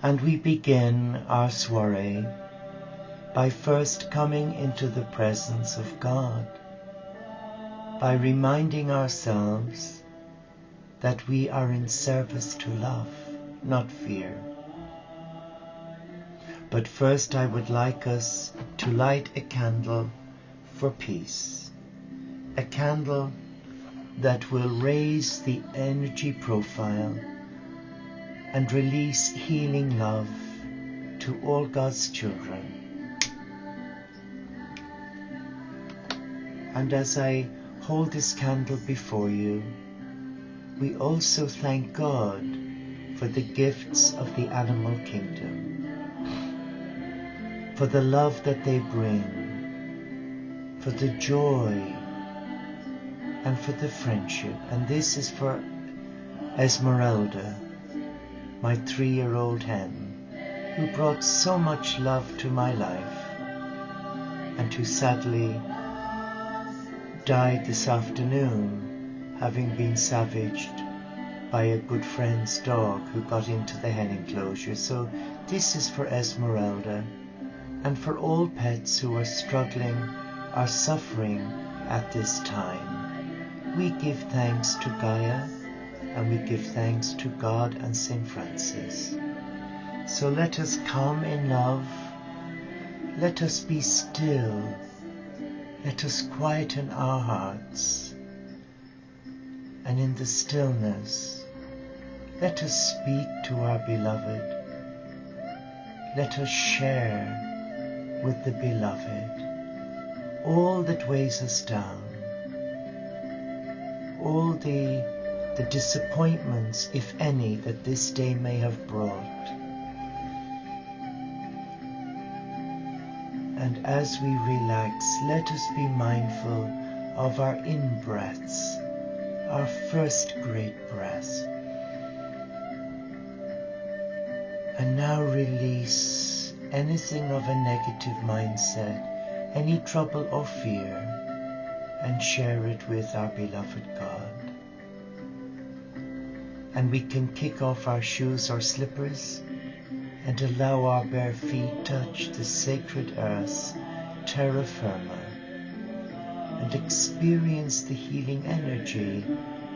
And we begin our soiree by first coming into the presence of God, by reminding ourselves that we are in service to love, not fear. But first I would like us to light a candle for peace, a candle that will raise the energy profile and release healing love to all God's children. And as I hold this candle before you, we also thank God for the gifts of the animal kingdom, for the love that they bring, for the joy, and for the friendship. And this is for Esmeralda, my 3-year-old hen, who brought so much love to my life, and who sadly died this afternoon, having been savaged by a good friend's dog who got into the hen enclosure. So this is for Esmeralda, and for all pets who are struggling, are suffering at this time. We give thanks to Gaia, and we give thanks to God and St. Francis. So let us come in love, let us be still, let us quieten our hearts, and in the stillness, let us speak to our beloved. Let us share with the beloved all that weighs us down, all the disappointments, if any, that this day may have brought. And as we relax, let us be mindful of our in-breaths, our first great breath. And now release anything of a negative mindset, any trouble or fear, and share it with our beloved God. And we can kick off our shoes or slippers and allow our bare feet touch the sacred earth, terra firma, and experience the healing energy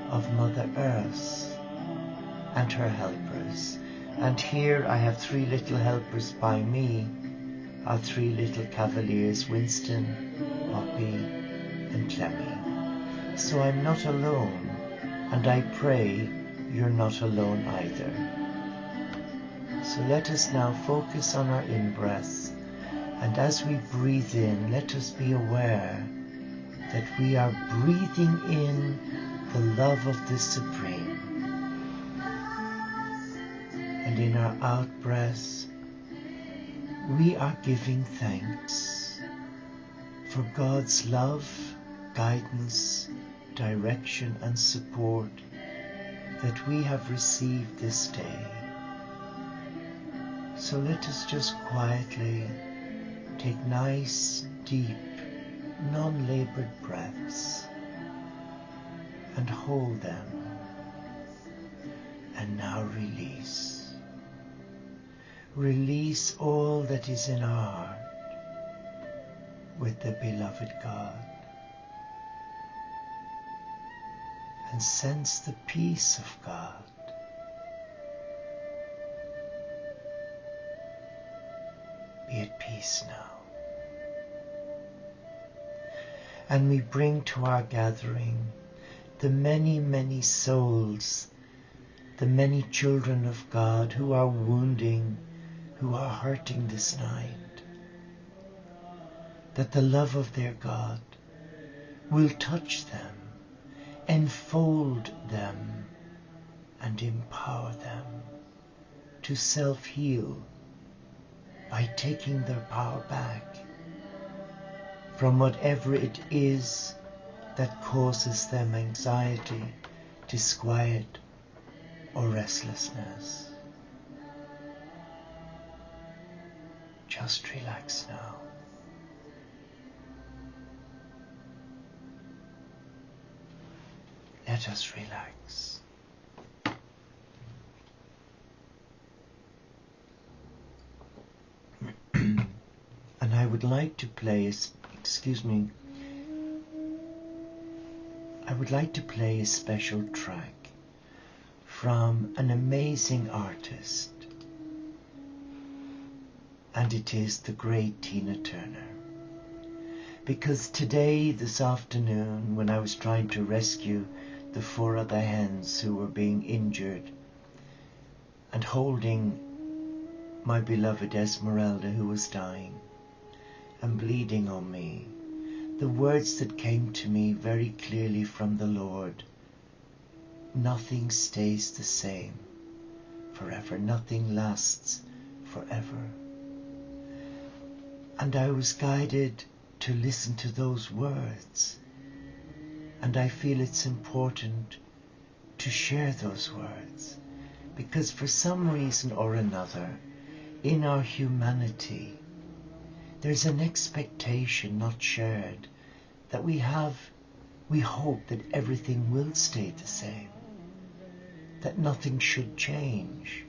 of Mother Earth and her helpers. And here I have 3 little helpers by me, our 3 little cavaliers, Winston, Poppy, and Clemmy. So I'm not alone, and I pray you're not alone either. So let us now focus on our in-breath, and as we breathe in, let us be aware that we are breathing in the love of the Supreme. And in our out-breath, we are giving thanks for God's love, guidance, direction, and support that we have received this day. So let us just quietly take nice, deep, non-labored breaths and hold them. And now release. Release all that is in our heart with the beloved God. And sense the peace of God. Be at peace now. And we bring to our gathering the many, many souls, the many children of God who are wounding, who are hurting this night, that the love of their God will touch them, enfold them, and empower them to self-heal by taking their power back from whatever it is that causes them anxiety, disquiet, or restlessness. Just relax now. Let us relax. I would like to play, I would like to play a special track from an amazing artist, and it is the great Tina Turner. Because today, this afternoon, when I was trying to rescue the 4 other hens who were being injured and holding my beloved Esmeralda who was dying and bleeding on me, the words that came to me very clearly from the Lord: nothing stays the same forever, nothing lasts forever. And I was guided to listen to those words, and I feel it's important to share those words, because for some reason or another, in our humanity, there's an expectation not shared that we hope that everything will stay the same, that nothing should change,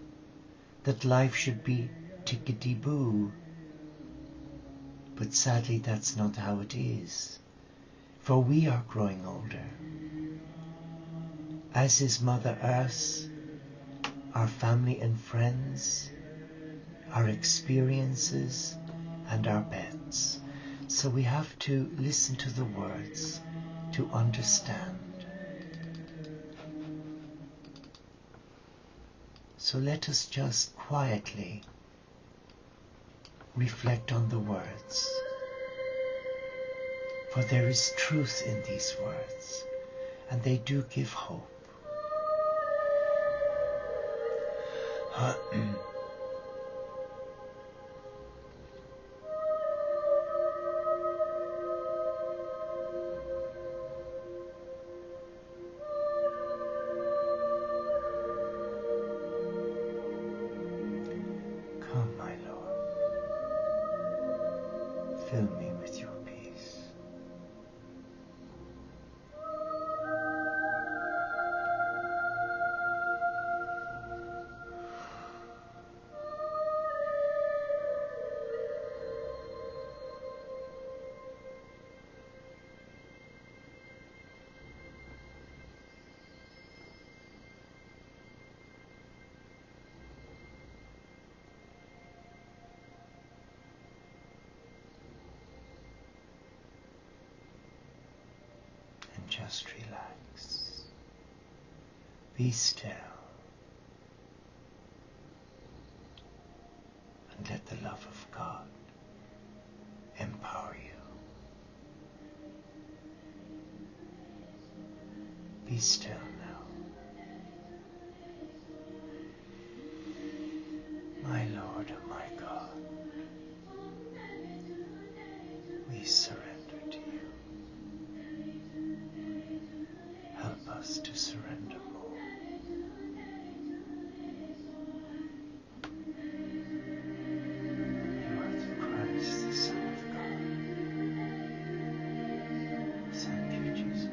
that life should be tickety-boo. But sadly, that's not how it is, for we are growing older, as is Mother Earth, our family and friends, our experiences, and our pets. So we have to listen to the words to understand. So let us just quietly reflect on the words, for there is truth in these words, and they do give hope. Come, my Lord, fill me with your peace. And just relax. Be still. And let the love of God empower you. Be still now. My Lord and my God, we surrender to you. Help us to surrender more. You are the Christ, the Son of God. Thank you, Jesus.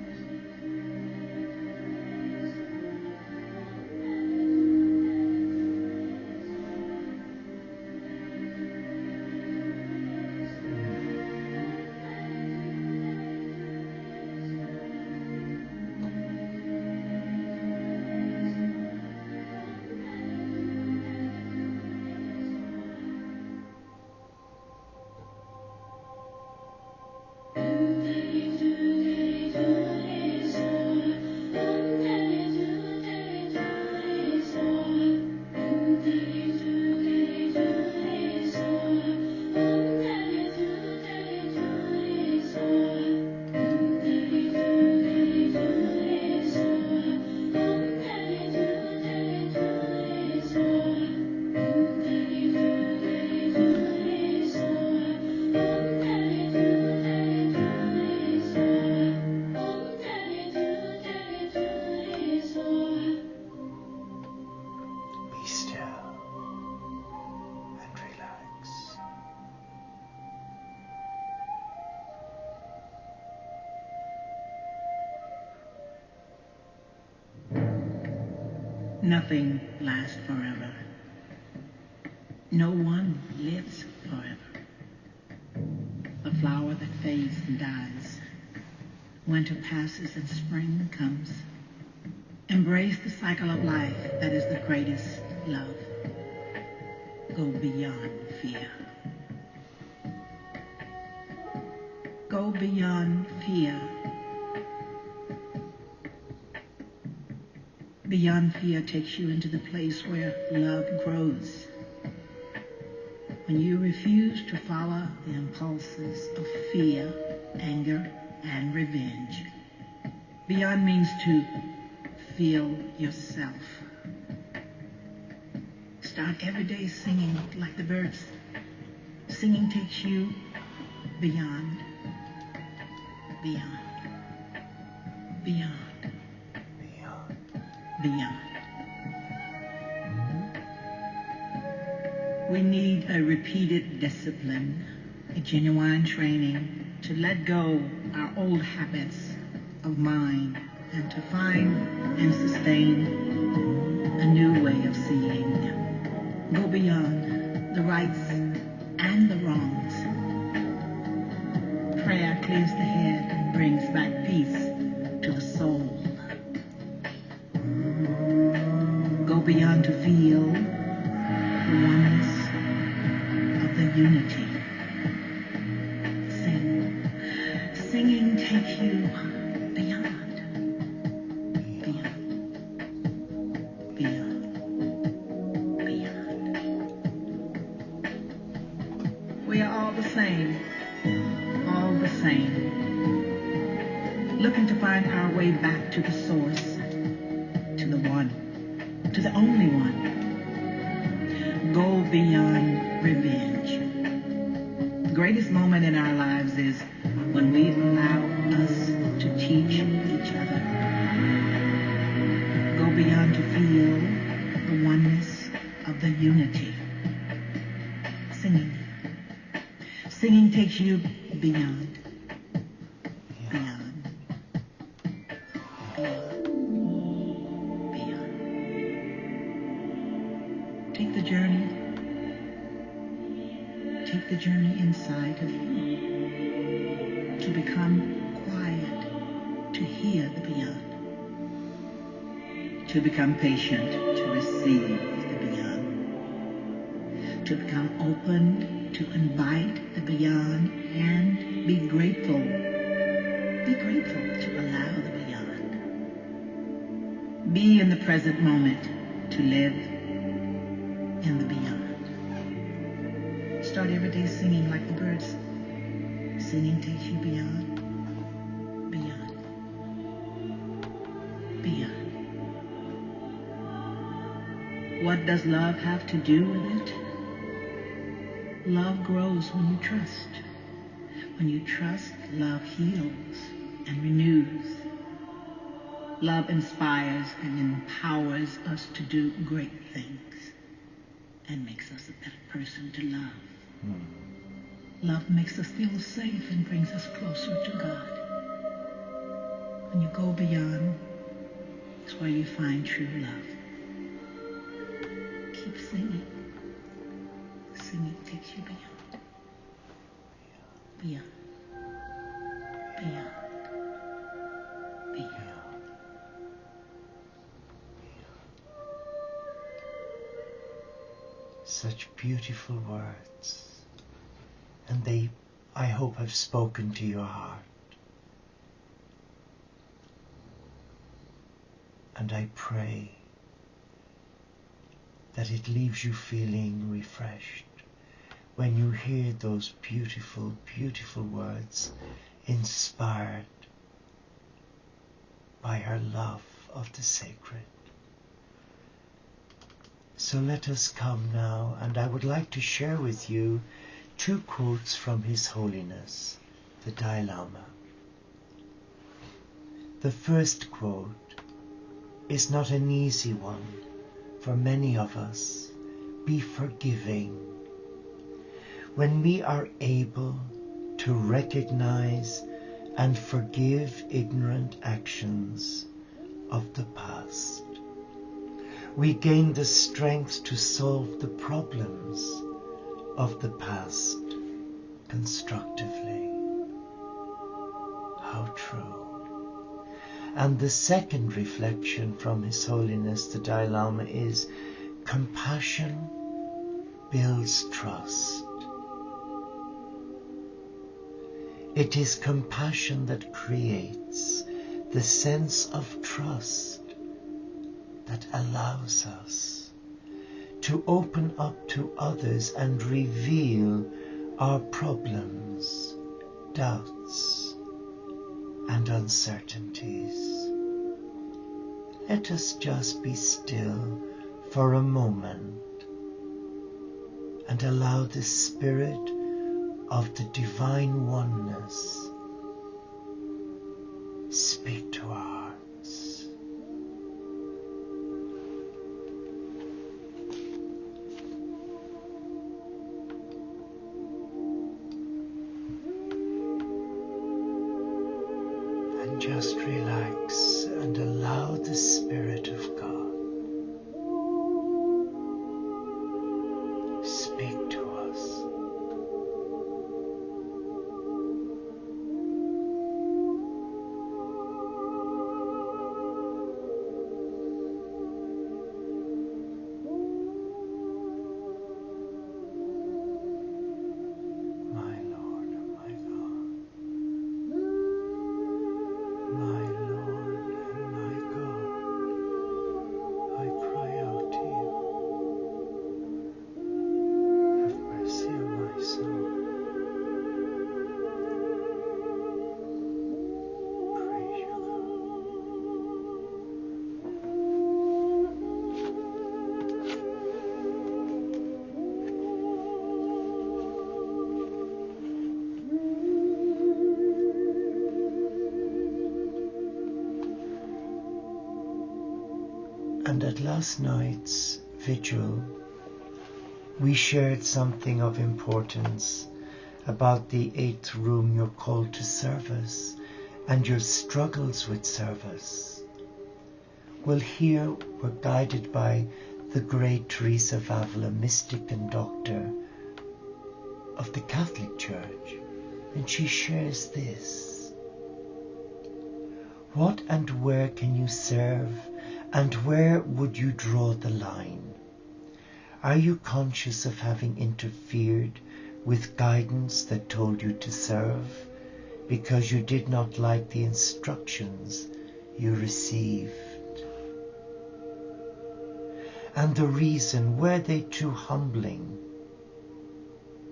Be still and relax. Nothing lasts forever. No one lives forever. flower that fades and dies. Winter passes and spring comes. Embrace the cycle of life that is the greatest love. Go beyond fear. Go beyond fear. Beyond fear takes you into the place where love grows. When you refuse to follow the impulses of fear, anger, and revenge. Beyond means to feel yourself. Start every day singing like the birds. Singing takes you beyond, beyond, beyond, Beyond. beyond. We need a repeated discipline, a genuine training to let go our old habits of mind and to find and sustain a new way of seeing. Go beyond the rights and the wrongs. Prayer clears the head and brings back peace to the soul. Go beyond to feel the oneness of the unity. Sing. Singing takes you beyond, beyond, beyond, beyond. We are all the same, looking to find our way back to the source, to the one, to the only one. Go beyond revenge. The greatest moment in our lives is when we allow us to teach each other. Go beyond to feel the oneness of the unity. Singing. Singing takes you beyond. Beyond. Beyond. Beyond. Take the journey. Take the journey inside of you. To become quiet, to hear the beyond. To become patient, to receive the beyond. To become open, to invite the beyond, and be grateful. Be grateful to allow the beyond. Be in the present moment, to live in the beyond. Start every day singing like the birds. Singing takes you beyond, beyond, beyond. What does love have to do with it? Love grows when you trust. When you trust, love heals and renews. Love inspires and empowers us to do great things and makes us a better person to love. Love makes us feel safe and brings us closer to God. When you go beyond, it's where you find true love. Keep singing. Singing takes you beyond. Beyond. Beyond. Beyond. Such beautiful words. And they, I hope, have spoken to your heart. And I pray that it leaves you feeling refreshed when you hear those beautiful, beautiful words inspired by her love of the sacred. So let us come now, and I would like to share with you 2 quotes from His Holiness, the Dalai Lama. The first quote is not an easy one for many of us. Be forgiving. When we are able to recognize and forgive ignorant actions of the past, we gain the strength to solve the problems of the past constructively. How true. And the second reflection from His Holiness the Dalai Lama is compassion builds trust. It is compassion that creates the sense of trust that allows us to open up to others and reveal our problems, doubts, and uncertainties. Let us just be still for a moment and allow the Spirit of the Divine Oneness speak to our hearts. And just relax and allow the Spirit of God speak to us. And at last night's vigil, we shared something of importance about the 8th room, your call to service and your struggles with service. Well, here we're guided by the great Teresa of Avila, mystic and doctor of the Catholic Church, and she shares this. What and where can you serve, and where would you draw the line? Are you conscious of having interfered with guidance that told you to serve because you did not like the instructions you received? And the reason, were they too humbling?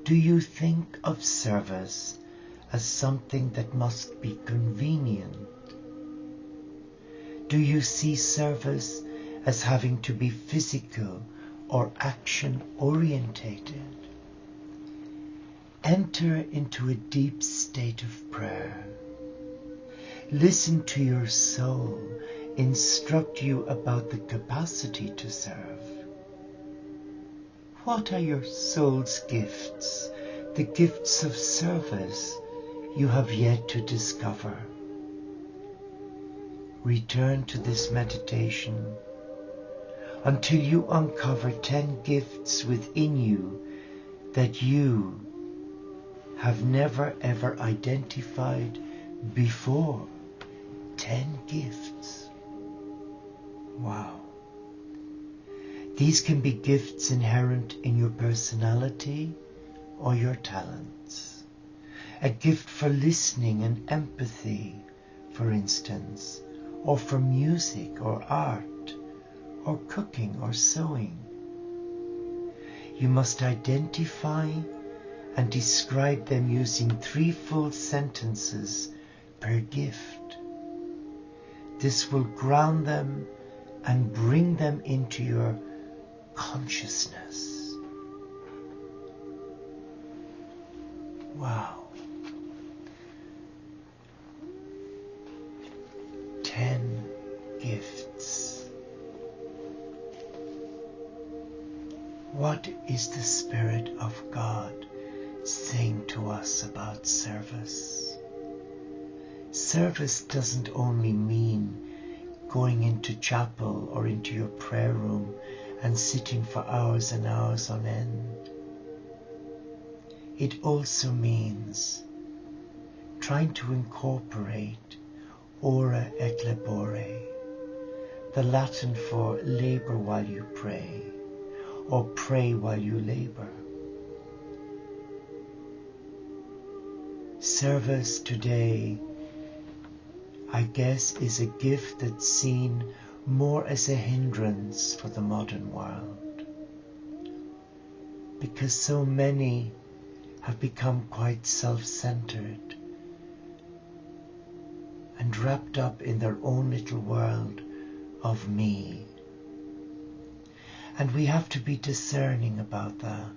Do you think of service as something that must be convenient? Do you see service as having to be physical or action orientated? Enter into a deep state of prayer. Listen to your soul instruct you about the capacity to serve. What are your soul's gifts, the gifts of service you have yet to discover? Return to this meditation until you uncover 10 gifts within you that you have never ever identified before. 10 gifts. Wow. These can be gifts inherent in your personality or your talents. A gift for listening and empathy, for instance, or for music or art, or cooking or sewing. You must identify and describe them using 3 full sentences per gift. This will ground them and bring them into your consciousness. Wow. 10 gifts. What is the Spirit of God saying to us about service? Service doesn't only mean going into chapel or into your prayer room and sitting for hours and hours on end. It also means trying to incorporate ora et labore, the Latin for labor while you pray, or pray while you labor. Service today, I guess, is a gift that's seen more as a hindrance for the modern world, because so many have become quite self-centered and wrapped up in their own little world of me. And we have to be discerning about that,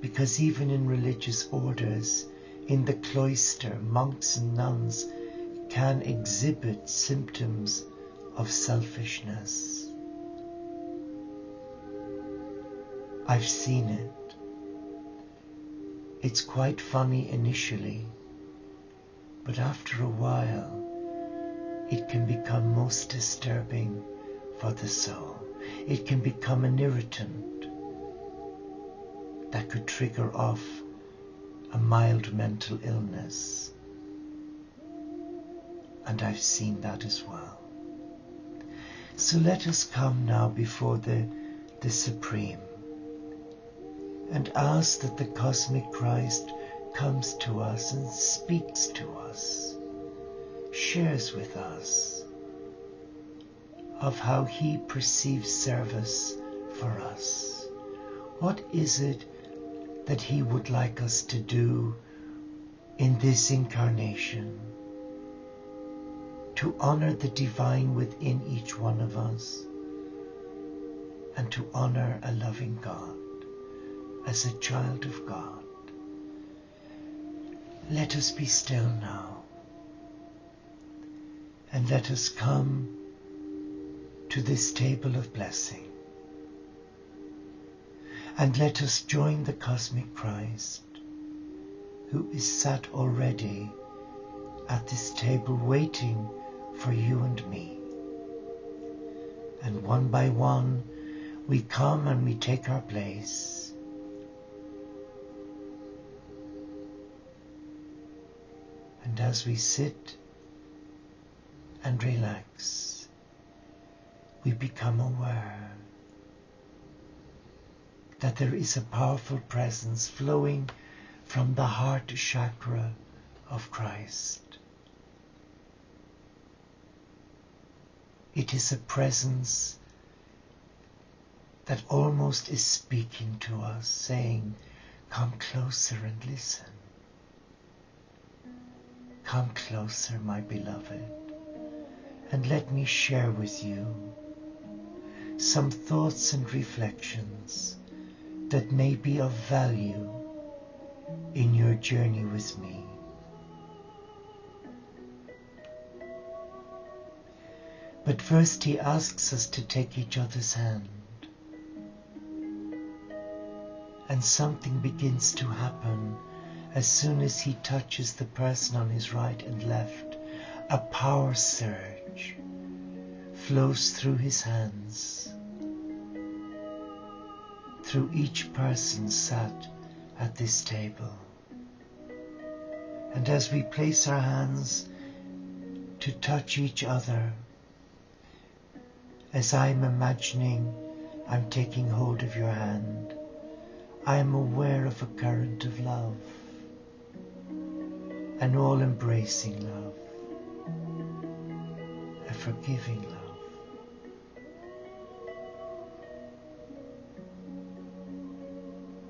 because even in religious orders, in the cloister, monks and nuns can exhibit symptoms of selfishness. I've seen it. It's quite funny initially, but after a while, it can become most disturbing for the soul. It can become an irritant that could trigger off a mild mental illness. And I've seen that as well. So let us come now before the Supreme and ask that the cosmic Christ comes to us and speaks to us, shares with us of how he perceives service for us. What is it that he would like us to do in this incarnation, to honor the divine within each one of us, and to honor a loving God as a child of God. Let us be still now, and let us come to this table of blessing, and let us join the cosmic Christ, who is sat already at this table waiting for you and me. And one by one we come and we take our place. And as we sit and relax, we become aware that there is a powerful presence flowing from the heart chakra of Christ. It is a presence that almost is speaking to us, saying, "Come closer and listen. Come closer, my beloved, and let me share with you some thoughts and reflections that may be of value in your journey with me." But first he asks us to take each other's hand. And something begins to happen as soon as he touches the person on his right and left. A power surge flows through his hands, through each person sat at this table. And as we place our hands to touch each other, as I'm imagining I'm taking hold of your hand, I am aware of a current of love, an all-embracing love, a forgiving love.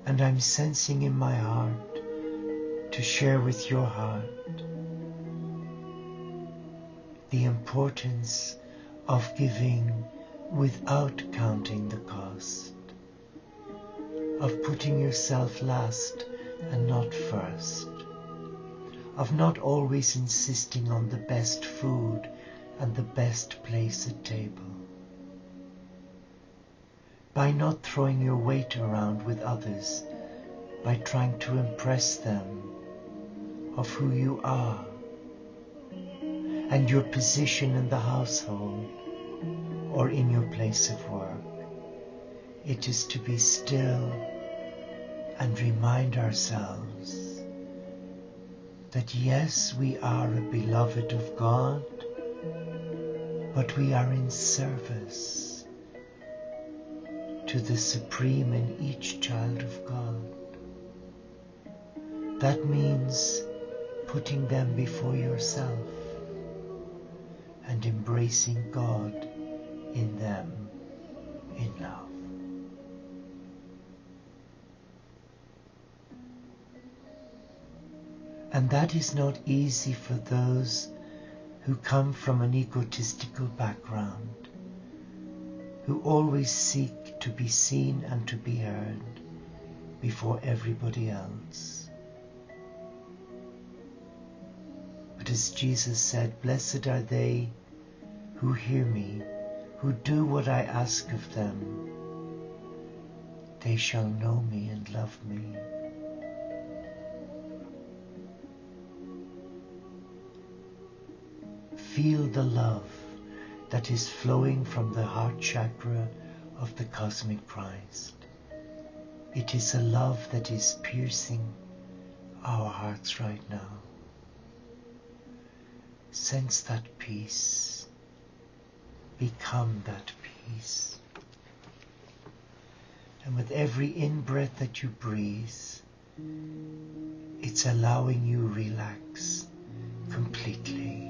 And I'm sensing in my heart to share with your heart the importance of giving without counting the cost, of putting yourself last and not first, of not always insisting on the best food and the best place at table, by not throwing your weight around with others, by trying to impress them of who you are and your position in the household or in your place of work. It is to be still and remind ourselves that yes, we are a beloved of God, but we are in service to the Supreme in each child of God. That means putting them before yourself and embracing God in them in love. And that is not easy for those who come from an egotistical background, who always seek to be seen and to be heard before everybody else. But as Jesus said, blessed are they who hear me, who do what I ask of them. They shall know me and love me. Feel the love that is flowing from the heart chakra of the cosmic Christ. It is a love that is piercing our hearts right now. Sense that peace. Become that peace. And with every in-breath that you breathe, it's allowing you relax completely.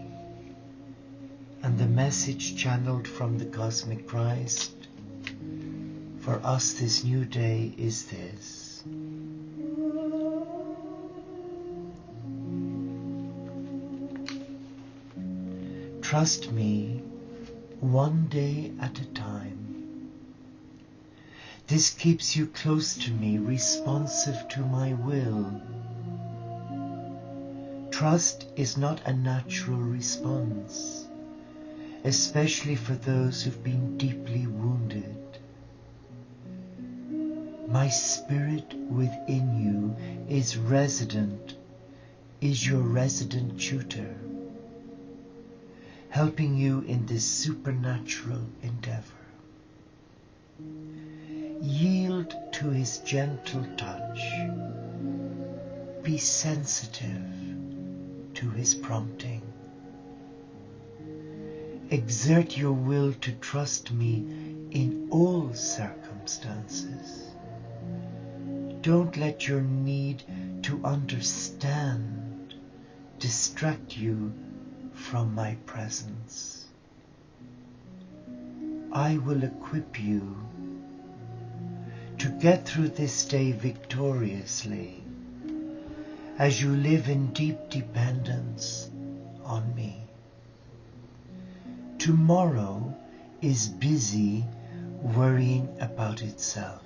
And the message channeled from the cosmic Christ for us this new day is this: trust me one day at a time. This keeps you close to me, responsive to my will. Trust is not a natural response, especially for those who've been deeply wounded. My spirit within you is your resident tutor, helping you in this supernatural endeavor. Yield to his gentle touch. Be sensitive to his prompting. Exert your will to trust me in all circumstances. Don't let your need to understand distract you from my presence. I will equip you to get through this day victoriously as you live in deep dependence on me. Tomorrow is busy worrying about itself.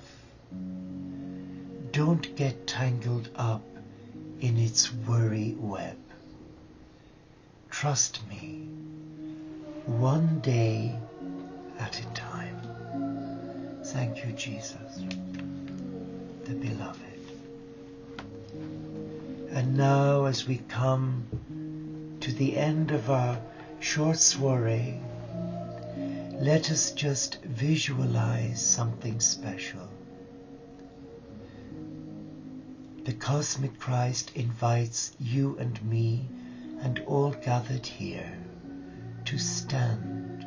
Don't get tangled up in its worry web. Trust me, one day at a time. Thank you, Jesus, the beloved. And now, as we come to the end of our short soiree, let us just visualize something special. The cosmic Christ invites you and me and all gathered here to stand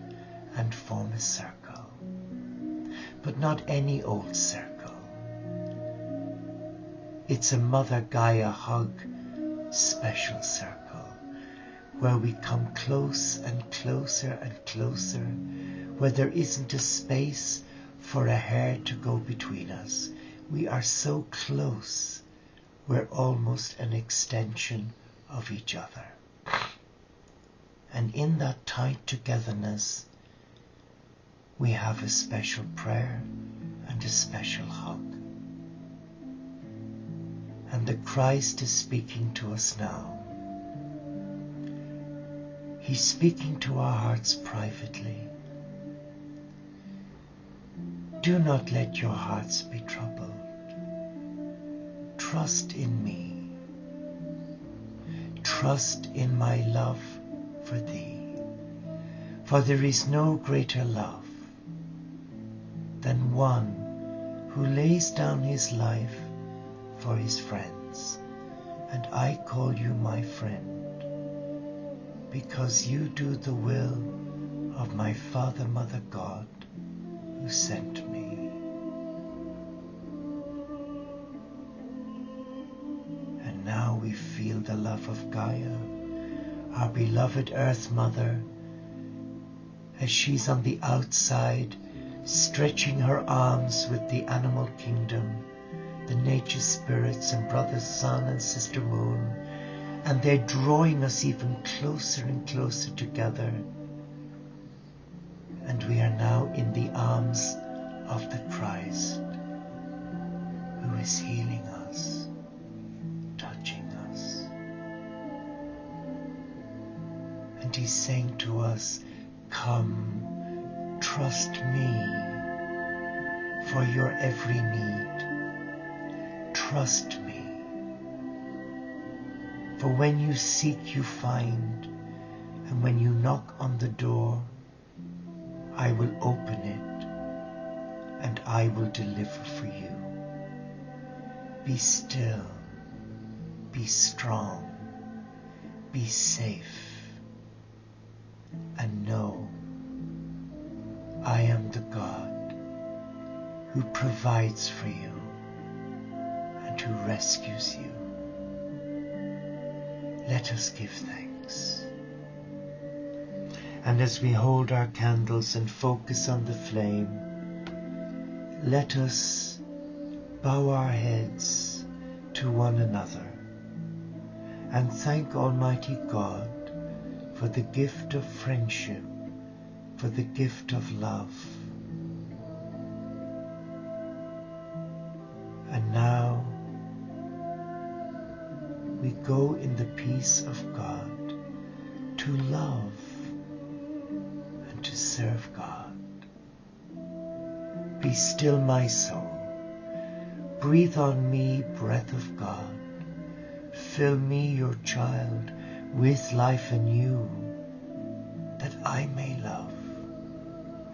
and form a circle, but not any old circle. It's a Mother Gaia hug special circle, where we come close and closer and closer, where there isn't a space for a hair to go between us. We are so close, we're almost an extension of each other. And in that tight togetherness, we have a special prayer and a special hug. And the Christ is speaking to us now. He's speaking to our hearts privately. Do not let your hearts be troubled. Trust in me. Trust in my love for thee. For there is no greater love than one who lays down his life for his friends. and I call you my friend, because you do the will of my Father, Mother, God, who sent me. And now we feel the love of Gaia, our beloved Earth Mother, as she's on the outside, stretching her arms with the animal kingdom, the nature spirits and Brother Sun and Sister Moon, and they're drawing us even closer and closer together. And we are now in the arms of the Christ, who is healing us, touching us. And he's saying to us, come, trust me for your every need. Trust me. For when you seek, you find, and when you knock on the door, I will open it, and I will deliver for you. Be still, be strong, be safe, and know I am the God who provides for you and who rescues you. Let us give thanks. And as we hold our candles and focus on the flame, let us bow our heads to one another and thank Almighty God for the gift of friendship, for the gift of love. And now we go in the peace of God to love and to serve God. Be still, my soul. Breathe on me, breath of God. Fill me, your child, with life anew, that I may love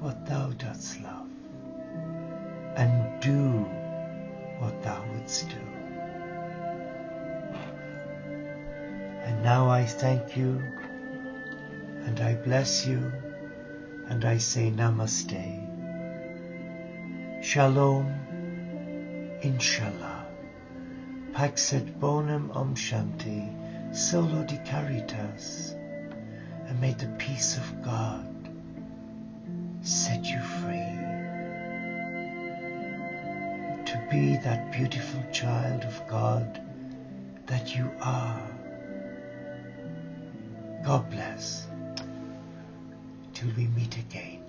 what thou dost love, and do what thou wouldst do. And now I thank you, and I bless you, and I say Namaste. Shalom, Inshallah. Pax et bonum Om Shanti, solo di caritas. And may the peace of God set you free to be that beautiful child of God that you are. God bless. Till we meet again.